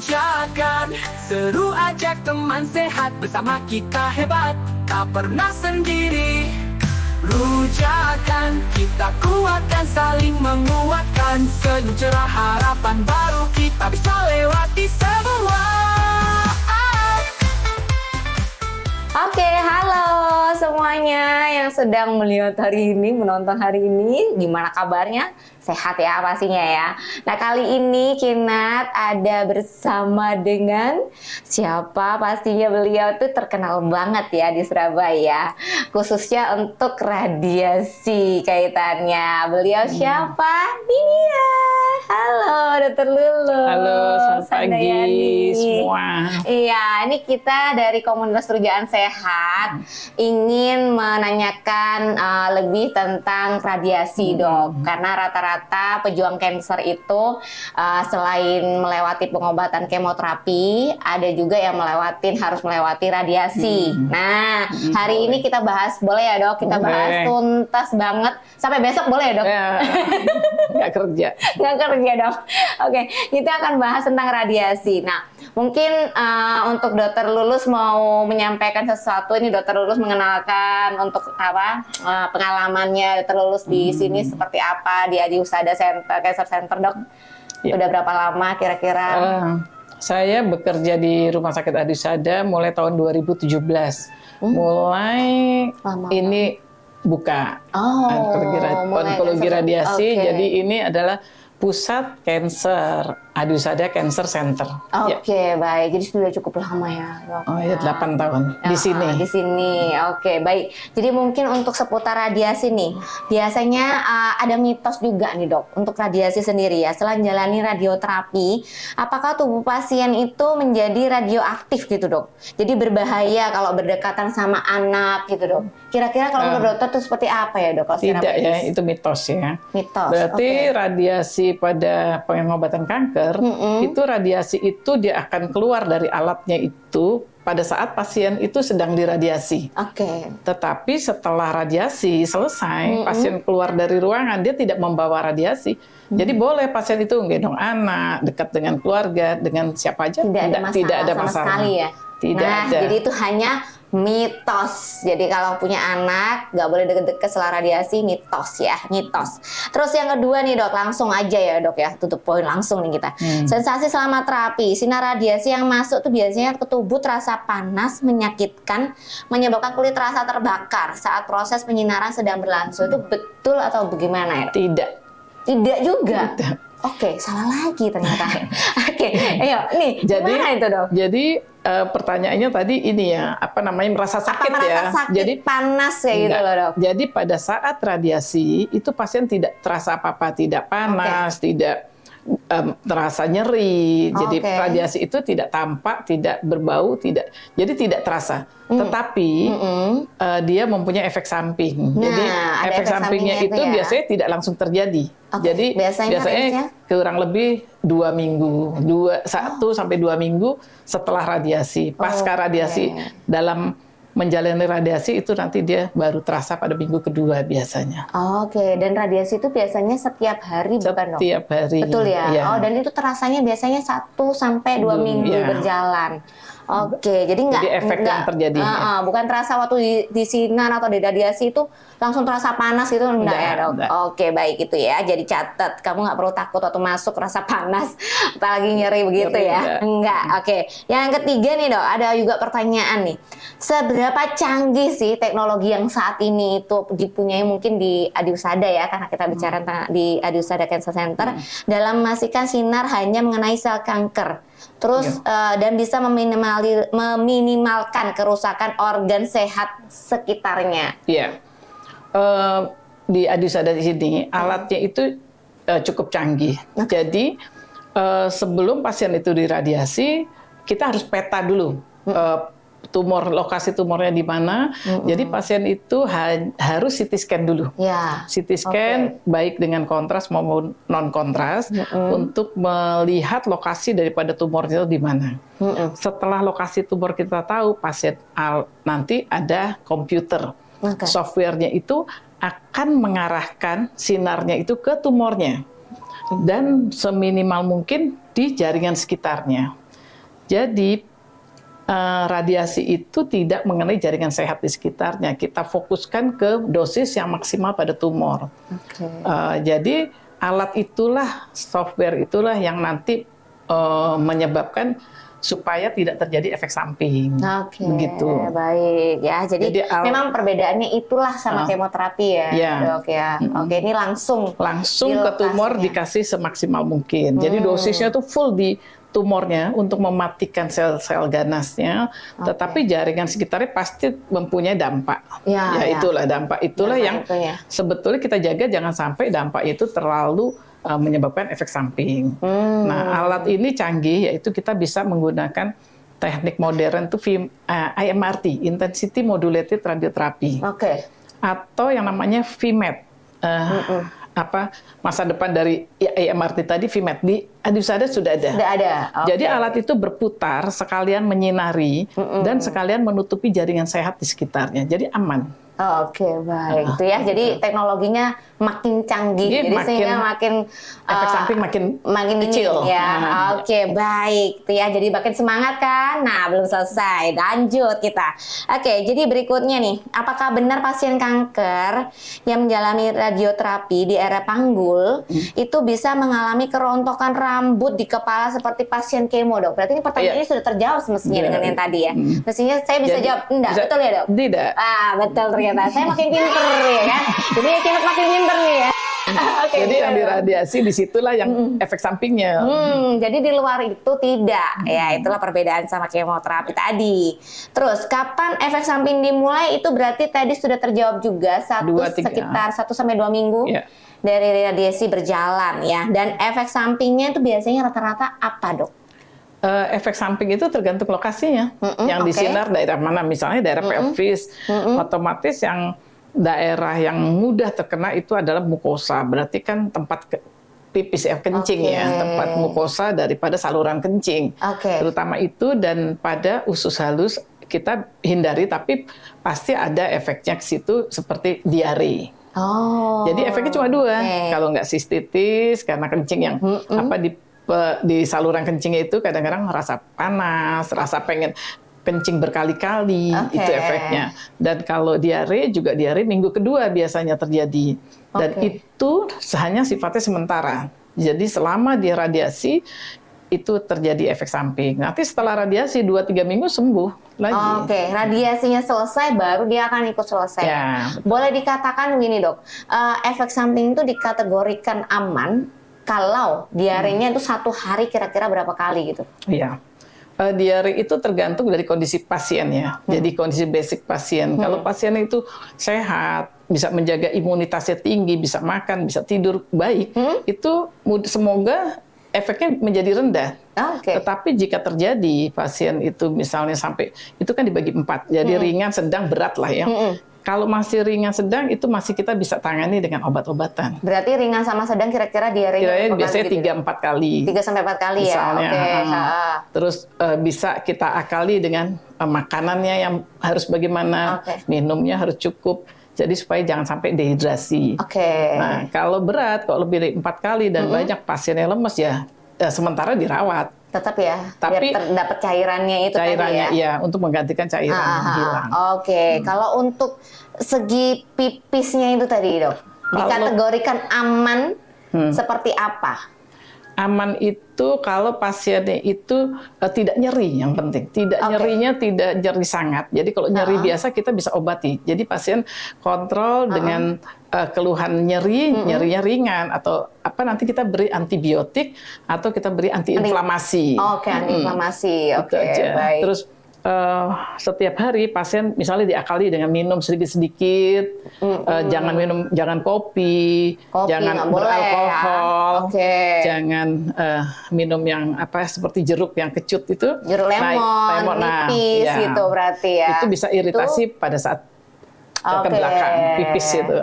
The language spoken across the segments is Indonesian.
Rujakan, seru ajak teman sehat, bersama kita hebat, tak pernah sendiri. Rujakan, kita kuat dan saling menguatkan, senyum cerah harapan baru, kita bisa lewati semua. Oke, halo semuanya yang sedang melihat hari ini, menonton hari ini. Gimana kabarnya? Sehat ya pastinya ya. Nah, kali ini Kinat ada bersama dengan siapa? Pastinya beliau tuh terkenal banget ya di Surabaya, khususnya untuk radiasi kaitannya. Beliau siapa? Ini ya. Halo, Dr. Lulu. Halo, selamat pagi semua. Iya, ini kita dari komunitas Rujaan Sehat ingin menanyakan lebih tentang radiasi, Dok. Karena rata-rata pejuang kanker itu selain melewati pengobatan kemoterapi, ada juga yang harus melewati radiasi. Nah, hari ini kita bahas, boleh ya, Dok? Kita bahas tuntas banget. Sampai besok boleh ya, Dok? Ya, nggak kerja. Nggak kerja, Dok. Oke, kita akan bahas tentang radiasi. Nah, mungkin untuk Dokter Lulus mau menyampaikan sesuatu. Ini Dokter Lulus mengenalkan untuk pengalamannya Dokter Lulus di sini seperti apa di Adi Husada Cancer Center, Dok. Ya. Udah berapa lama kira-kira? Saya bekerja di Rumah Sakit Adi Husada mulai tahun 2017. Mulai Lama ini buka onkologi radiasi. Okay. Jadi ini adalah pusat kanker Adi Husada Cancer Center. Oke, baik. Jadi sudah cukup lama ya, Dok. Oh ya, 8 tahun di sini. Di sini, oke, baik. Jadi mungkin untuk seputar radiasi nih, biasanya ada mitos juga nih, Dok, untuk radiasi sendiri ya. Setelah menjalani radioterapi, apakah tubuh pasien itu menjadi radioaktif gitu, Dok? Jadi berbahaya kalau berdekatan sama anak gitu, Dok. Kira-kira kalau menurut dokter itu seperti apa ya, Dok? Kalau secara Tidak ya, medis? itu mitos ya. Mitos. Berarti oke. radiasi pada pengobatan kanker, itu radiasi itu dia akan keluar dari alatnya itu pada saat pasien itu sedang diradiasi. Oke. Tetapi setelah radiasi selesai, pasien keluar dari ruangan, dia tidak membawa radiasi. Jadi boleh pasien itu gendong anak, dekat dengan keluarga, dengan siapa aja. Tidak ada masalah sama sekali ya. Tidak nah, ada. jadi itu hanya mitos. Jadi kalau punya anak nggak boleh deket-deket setelah radiasi, mitos ya, mitos. Terus yang kedua nih, Dok, langsung aja ya, Dok ya, tutup poin langsung nih kita. Sensasi selama terapi, sinar radiasi yang masuk tuh biasanya ke tubuh terasa panas, menyakitkan, menyebabkan kulit terasa terbakar saat proses penyinaran sedang berlangsung. Itu betul atau bagaimana ya, Dok? Tidak juga. Tidak. Oke, salah lagi ternyata. Oke, ayo nih, Jadi, gimana itu, Dok? Jadi pertanyaannya tadi ini ya, merasa sakit merasa ya? sakit, Jadi panas kayak gitu enggak. loh, Dok? Jadi pada saat radiasi itu pasien tidak terasa apa-apa, tidak panas, tidak terasa nyeri. Jadi radiasi itu tidak tampak, tidak berbau, jadi tidak terasa. Tetapi dia mempunyai efek samping. Jadi efek sampingnya itu ya? biasanya tidak langsung terjadi. Jadi biasanya kurang lebih 2 minggu, 1 sampai 2 minggu setelah radiasi. Pasca radiasi, dalam menjalani radiasi itu nanti dia baru terasa pada minggu kedua biasanya. Oke, dan radiasi itu biasanya setiap hari bukan, Dok? Setiap hari. Betul ya? Ya. Oh, dan itu terasanya biasanya 1 sampai 2 minggu ya. berjalan. Oke, jadi efek yang terjadi. Bukan terasa waktu di sinar atau di radiasi itu langsung terasa panas itu enggak ya, Dok? Enggak. Oke, baik itu ya. Jadi catat, kamu nggak perlu takut waktu masuk rasa panas, apalagi nyeri begitu ya. Enggak. Oke. Yang ketiga nih, Dok, ada juga pertanyaan nih. Seberapa canggih sih teknologi yang saat ini itu dipunyai mungkin di Adi Husada ya, karena kita bicara tentang di Adi Husada Cancer Center dalam memastikan sinar hanya mengenai sel kanker. Terus dan bisa meminimalkan kerusakan organ sehat sekitarnya. Iya. Di Adi Husada di sini alatnya itu cukup canggih. Jadi sebelum pasien itu diradiasi, kita harus peta dulu lokasi tumornya di mana. Jadi pasien itu harus CT scan dulu. Ya. CT scan baik dengan kontras maupun non kontras untuk melihat lokasi daripada tumornya itu di mana. Setelah lokasi tumor kita tahu, pasien nanti ada komputer. Softwarenya itu akan mengarahkan sinarnya itu ke tumornya dan seminimal mungkin di jaringan sekitarnya. Jadi radiasi itu tidak mengenai jaringan sehat di sekitarnya. Kita fokuskan ke dosis yang maksimal pada tumor. Jadi alat itulah, software itulah yang nanti menyebabkan supaya tidak terjadi efek samping. Begitu. Baik ya. Jadi memang perbedaannya itulah sama kemoterapi ya, Dok ya. Oke, ini langsung ke tumor dikasih semaksimal mungkin. Jadi dosisnya tuh full di tumornya untuk mematikan sel-sel ganasnya, tetapi jaringan sekitarnya pasti mempunyai dampak. Itulah dampak itulah yang sebetulnya kita jaga jangan sampai dampak itu terlalu menyebabkan efek samping. Nah, alat ini canggih, yaitu kita bisa menggunakan teknik modern itu IMRT, Intensity Modulated Radiotherapy, atau yang namanya VMAT. Masa depan dari IMRT tadi VMAT di Adiusada sudah ada. Jadi alat itu berputar sekalian menyinari dan sekalian menutupi jaringan sehat di sekitarnya. Jadi aman. Baik. Itu ya. Jadi teknologinya makin canggih, jadi sehingga makin efek samping makin kecil. Baik. Itu ya. Jadi makin semangat kan? Nah, belum selesai. Lanjut kita. Jadi berikutnya nih, apakah benar pasien kanker yang menjalani radioterapi di area panggul itu bisa mengalami kerontokan rambut di kepala seperti pasien kemo, Dok? Berarti ini pertanyaan ini sudah terjawab semestinya dengan yang tadi ya. Mestinya saya bisa jawab enggak, betul ya, Dok? Tidak. Betul ternyata. Saya makin pinter ya kan. Jadi makin pinter nih ya. Jadi yang diradiasi disitulah yang efek sampingnya. Jadi di luar itu tidak. Ya, itulah perbedaan sama kemoterapi tadi. Terus kapan efek samping dimulai itu berarti tadi sudah terjawab juga sekitar 1 sampai 2 minggu. Dari radiasi berjalan ya. Dan efek sampingnya itu biasanya rata-rata apa, Dok? Efek samping itu tergantung lokasinya. Yang disinar daerah mana, misalnya daerah pelvis, otomatis yang daerah yang mudah terkena itu adalah mukosa. Berarti kan tempat pipis kencing ya, tempat mukosa daripada saluran kencing. Terutama itu, dan pada usus halus kita hindari, tapi pasti ada efeknya ke situ seperti diare. Jadi efeknya cuma 2. Kalau nggak sistitis karena kencing yang di saluran kencingnya itu kadang-kadang rasa panas, rasa pengen kencing berkali-kali, itu efeknya. Dan kalau diare juga diare minggu kedua biasanya terjadi. Dan itu hanya sifatnya sementara. Jadi selama dia radiasi itu terjadi efek samping. Nanti setelah radiasi 2-3 minggu sembuh lagi. Radiasinya selesai baru dia akan ikut selesai. Boleh dikatakan begini, Dok. Efek samping itu dikategorikan aman kalau diarenya itu 1 hari kira-kira berapa kali gitu? Diare itu tergantung dari kondisi pasien ya. Jadi kondisi basic pasien. Kalau pasien itu sehat, bisa menjaga imunitasnya tinggi, bisa makan, bisa tidur baik, itu semoga efeknya menjadi rendah. Tetapi jika terjadi pasien itu misalnya sampai, itu kan dibagi 4. Jadi ringan, sedang, berat lah ya. Kalau masih ringan sedang itu masih kita bisa tangani dengan obat-obatan. Berarti ringan sama sedang kira-kira diarenya biasanya 3-4 kali. 3-4 kali misalnya, ya. Terus bisa kita akali dengan makanannya yang harus bagaimana, minumnya harus cukup. Jadi supaya jangan sampai dehidrasi. Nah, kalau berat, kalau lebih dari 4 kali dan banyak pasien yang lemes ya sementara dirawat. Tetap ya, tapi biar dapat cairannya itu tadi ya. Untuk menggantikan cairan yang hilang. Kalau untuk segi pipisnya itu tadi, Dok, dikategorikan aman seperti apa? Aman itu kalau pasiennya itu tidak nyeri, yang penting. Nyerinya tidak nyeri sangat. Jadi kalau nyeri biasa kita bisa obati. Jadi pasien kontrol dengan keluhan nyerinya ringan, atau nanti kita beri antibiotik atau kita beri antiinflamasi. Antiinflamasi. Baik. Terus setiap hari pasien misalnya diakali dengan minum sedikit-sedikit, jangan kopi, jangan beralkohol, jangan minum yang seperti jeruk yang kecut itu, jeruk lemon, nipis gitu berarti ya. Itu bisa iritasi pada saat ke belakang pipis itu.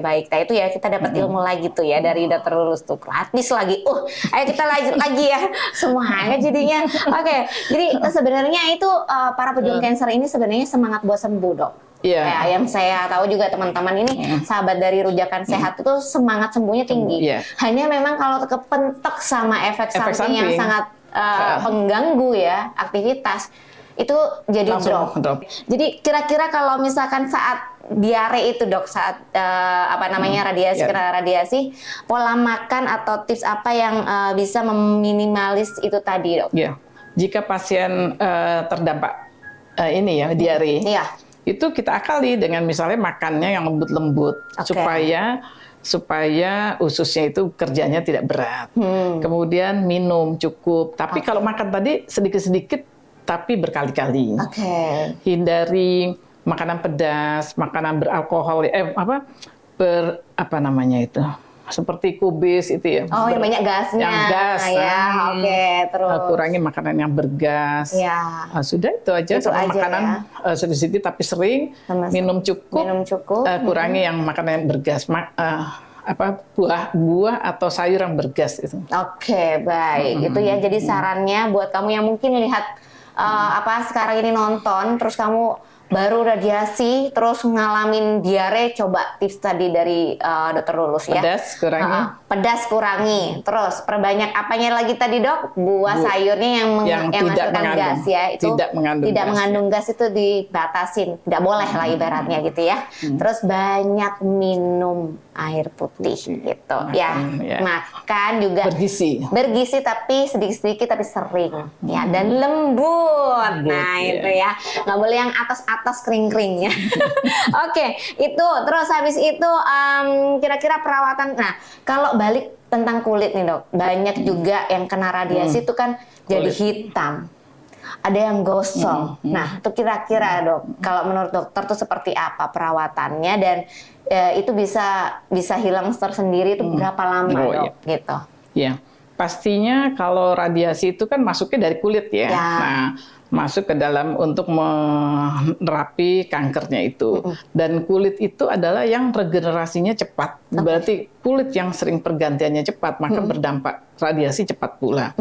Baik. Nah itu ya kita dapat ilmu lagi tuh ya dari Dokter Lulus tuh, gratis lagi. Ayo kita lanjut lagi ya. Semangat jadinya. Jadi sebenarnya itu para pejuang cancer ini sebenarnya semangat buat sembuh, Dok. Yang saya tahu juga teman-teman ini sahabat dari Rujakan Sehat itu semangat sembuhnya tinggi. Hanya memang kalau kepentek sama efek samping yang sangat pengganggu ya aktivitas, itu jadi Langsung drop. drop. Jadi kira-kira kalau misalkan saat diare itu dok, saat radiasi, kena radiasi, pola makan atau tips apa yang bisa meminimalis itu tadi dok? Ya, jika pasien terdampak ini ya diare, Iya. itu kita akali dengan misalnya makannya yang lembut-lembut supaya ususnya itu kerjanya tidak berat. Kemudian minum cukup. Tapi kalau makan tadi sedikit-sedikit tapi berkali-kali. Hindari makanan pedas, makanan beralkohol, apa namanya itu? Seperti kubis itu ya. Oh, yang banyak gasnya. Yang gas. Ya, terus. Kurangi makanan yang bergas. Ya. Sudah itu aja. Itu Sama aja makanan sedikit tapi sering. Minum cukup. Kurangi yang makanan yang bergas. Buah atau sayur yang bergas itu. Oke, baik. Itu ya jadi sarannya buat kamu yang mungkin lihat sekarang ini nonton terus kamu baru radiasi terus ngalamin diare, coba tips tadi dari Dokter Lulus ya. Pedas kurangi. Pedas kurangi. Terus perbanyak apanya lagi tadi dok? Buah sayurnya yang tidak menghasilkan gas ya. Itu tidak mengandung gas itu dibatasin. Tidak boleh lah ibaratnya gitu ya. Terus banyak minum air putih gitu ya. Makan juga bergizi tapi sedikit-sedikit tapi sering ya, dan lembut. Nah itu ya, nggak boleh yang atas kering-kering ya. Oke, itu terus habis itu kira-kira perawatan. Nah kalau balik tentang kulit nih dok, banyak juga yang kena radiasi itu kan jadi hitam, ada yang gosong. Nah itu kira-kira dok, kalau menurut dokter tuh seperti apa perawatannya, dan itu bisa hilang tersendiri itu berapa lama dok? Gitu. Ya, pastinya kalau radiasi itu kan masuknya dari kulit ya. Nah, masuk ke dalam untuk menerapi kankernya itu. Dan kulit itu adalah yang regenerasinya cepat. Berarti kulit yang sering pergantiannya cepat, maka berdampak radiasi cepat pula.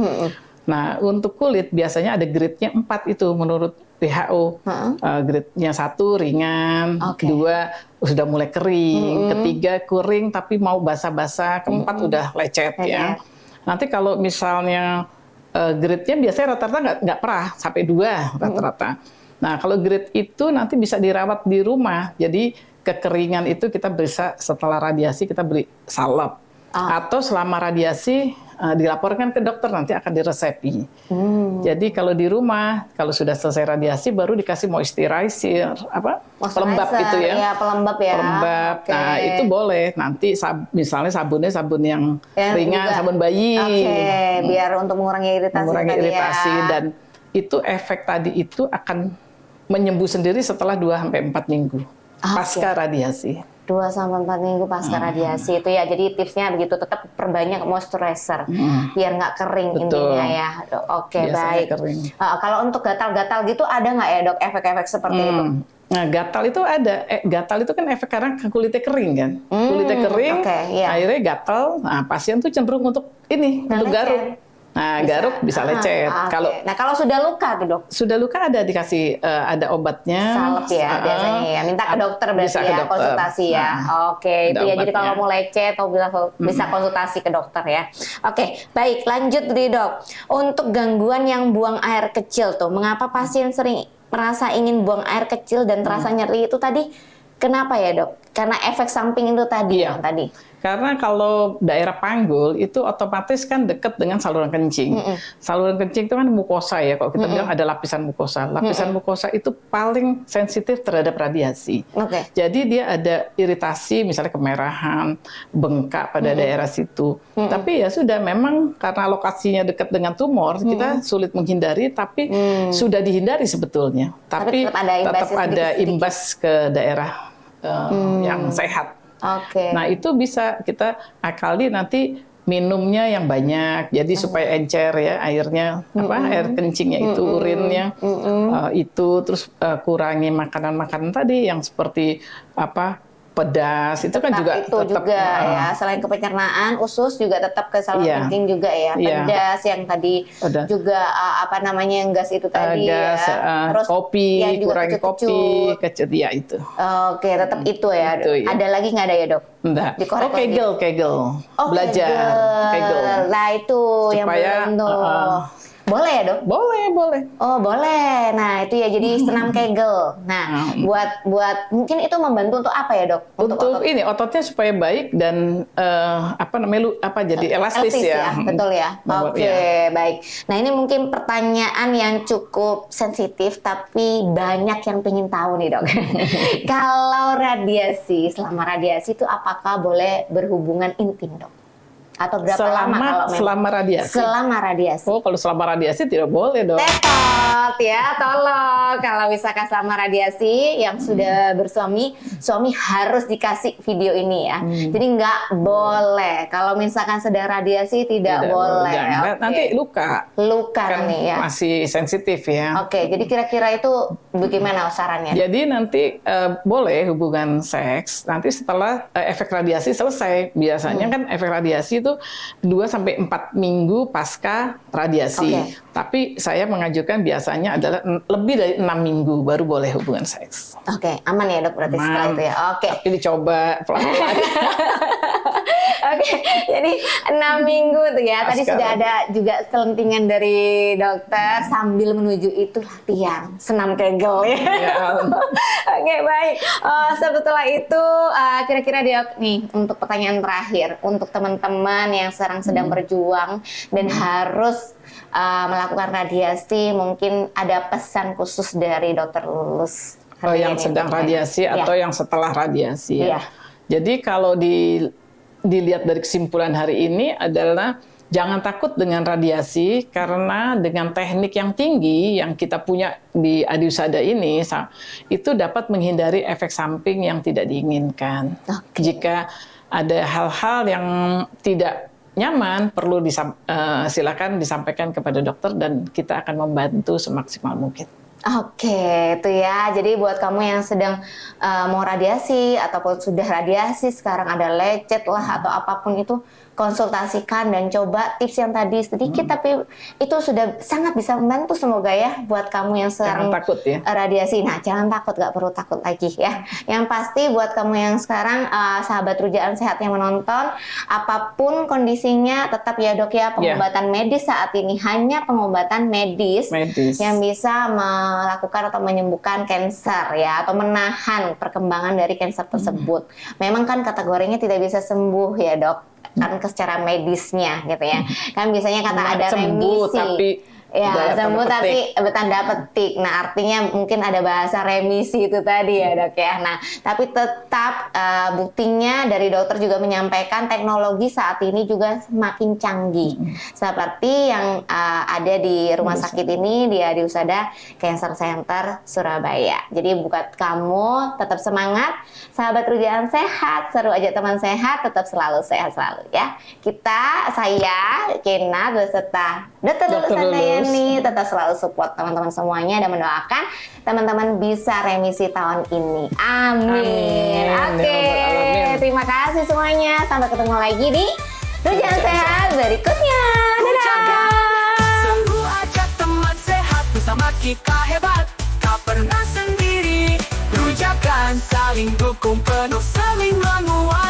Nah, untuk kulit biasanya ada grade-nya 4 itu menurut WHO. Grade-nya 1 ringan, 2 sudah mulai kering, 3 kering tapi mau basah-basah, 4 udah lecet ya. Nanti kalau misalnya grade-nya biasanya rata-rata nggak perah, sampai 2 rata-rata. Nah, kalau grade itu nanti bisa dirawat di rumah. Jadi kekeringan itu kita bisa setelah radiasi kita beri salep. Atau selama radiasi dilaporkan ke dokter, nanti akan diresepi. Jadi kalau di rumah, kalau sudah selesai radiasi baru dikasih moisturizer, pelembab itu ya. Iya, pelembab ya. Pelembab. Nah, itu boleh. Nanti misalnya sabunnya sabun yang ringan, juga sabun bayi. Biar untuk mengurangi iritasi. Mengurangi iritasi ya. Dan itu efek tadi itu akan menyembuh sendiri setelah 2-4 minggu pasca radiasi. 2-4 minggu pasca radiasi itu ya. Jadi tipsnya begitu, tetap perbanyak moisturizer biar nggak kering. Betul. Intinya ya. Oke, baik. Kalau untuk gatal-gatal gitu ada nggak ya dok efek-efek seperti itu? Nah, gatal itu ada. Gatal itu kan efek karena kulitnya kering kan. Kulitnya kering, akhirnya gatal. Nah, pasien tuh cenderung untuk untuk garuk. Nah, garuk bisa lecet. Kalau sudah luka tuh dok? Sudah luka ada dikasih ada obatnya. Salep ya biasanya ya. Minta ke dokter berarti ya, konsultasi ya. Itu ya. Jadi kalau mau lecet atau bisa konsultasi ke dokter ya. Baik, lanjut nih dok. Untuk gangguan yang buang air kecil tuh, mengapa pasien sering merasa ingin buang air kecil dan terasa nyeri itu tadi? Kenapa ya dok? Karena efek samping itu tadi yang tadi. Karena kalau daerah panggul itu otomatis kan dekat dengan saluran kencing. Saluran kencing itu kan mukosa ya. Kalau kita bilang ada lapisan mukosa. Lapisan mukosa itu paling sensitif terhadap radiasi. Jadi dia ada iritasi, misalnya kemerahan, bengkak pada daerah situ. Tapi ya sudah, memang karena lokasinya dekat dengan tumor, kita sulit menghindari. Tapi sudah dihindari sebetulnya. Tapi tetap ada imbas ke daerah yang sehat. Nah itu bisa kita akali nanti minumnya yang banyak, jadi supaya encer ya airnya, air kencingnya itu, urinnya itu, terus kurangi makanan-makanan tadi yang seperti pedas, itu kan juga tetap ya. Selain ke pencernaan, usus juga tetap ke saluran kencing juga ya. Pedas yang tadi juga yang gas itu tadi terus kopi, yang kurangi kopi, kecut ya itu. Tetap itu ya. Ada lagi nggak ada ya dok? Enggak. Kegel. Belajar. Kegel. Nah itu supaya, yang belum Boleh ya dok? Boleh. Oh boleh. Nah itu ya jadi senam Kegel. Nah buat mungkin itu membantu untuk apa ya dok? Untuk otot. ini ototnya supaya baik dan jadi elastis ya. Betul ya. Oke, Ya. baik. Nah ini mungkin pertanyaan yang cukup sensitif tapi banyak yang pengen tahu nih dok. Kalau radiasi, selama radiasi itu apakah boleh berhubungan intim dok? Atau berapa lama kalau memang? Selama radiasi. Selama radiasi. Oh, kalau selama radiasi tidak boleh dong. Tetot ya, tolong. Kalau misalkan selama radiasi yang sudah bersuami, suami harus dikasih video ini ya. Jadi nggak boleh. Kalau misalkan sedang radiasi tidak boleh. Jangan. Oke. Nanti luka. Luka Kan nih ya. masih sensitif ya. Oke, jadi kira-kira itu bagaimana sarannya? Jadi nanti boleh hubungan seks nanti setelah efek radiasi selesai. Biasanya kan efek radiasi itu 2-4 minggu pasca radiasi. Oke. Tapi saya mengajukan biasanya adalah lebih dari 6 minggu baru boleh hubungan seks. Oke, aman ya dok berarti setelah itu ya. Oke. Tapi dicoba pelan-pelan. Oke, jadi 6 minggu tuh ya. Tadi Pasca sudah ada juga selentingan dari dokter sambil menuju itu latihan senam Kegel ya. Ya. Oke, baik. Setelah itu kira-kira dia nih untuk pertanyaan terakhir untuk teman-teman yang sekarang sedang berjuang dan harus melakukan radiasi, mungkin ada pesan khusus dari dokter Lulus. Yang sedang radiasi atau yang setelah radiasi ya. Iya. Jadi kalau dilihat dari kesimpulan hari ini adalah jangan takut dengan radiasi karena dengan teknik yang tinggi yang kita punya di Adiusada ini itu dapat menghindari efek samping yang tidak diinginkan. Jika ada hal-hal yang tidak nyaman perlu silakan disampaikan kepada dokter dan kita akan membantu semaksimal mungkin. Oke, itu ya. Jadi buat kamu yang sedang mau radiasi ataupun sudah radiasi, sekarang ada lecet lah atau apapun itu, konsultasikan dan coba tips yang tadi sedikit tapi itu sudah sangat bisa membantu semoga ya buat kamu yang sekarang Jangan takut ya. Radiasi. Nah, jangan takut, nggak perlu takut lagi ya. Yang pasti buat kamu yang sekarang sahabat Rujaan Sehat yang menonton, apapun kondisinya tetap ya dok ya, pengobatan medis saat ini hanya pengobatan medis yang bisa melakukan atau menyembuhkan kanker ya atau menahan perkembangan dari kanker tersebut. Memang kan kategorinya tidak bisa sembuh ya dok, kan secara medisnya gitu ya. Kan biasanya kata ada remisi. Tapi ya, sembuh tapi bertanda petik. Nah, artinya mungkin ada bahasa remisi itu tadi ya dok ya. Nah, tapi tetap buktinya dari dokter juga menyampaikan teknologi saat ini juga semakin canggih. Seperti yang ada di rumah sakit ini, di Adiusada Cancer Center Surabaya. Jadi buat kamu tetap semangat, sahabat Rujaan Sehat, seru aja teman sehat, tetap selalu sehat selalu ya. Saya Kena beserta Dokter Lulus Handayani tetap selalu support teman-teman semuanya dan mendoakan teman-teman bisa remisi tahun ini. Amin. Oke, terima kasih semuanya. Sampai ketemu lagi di Rujaan Sehat berikutnya. Dadah. Seru aja teman sehat bersama kita hebat. Tak pernah sendiri. Rujakan saling dukung penuh saling menguat.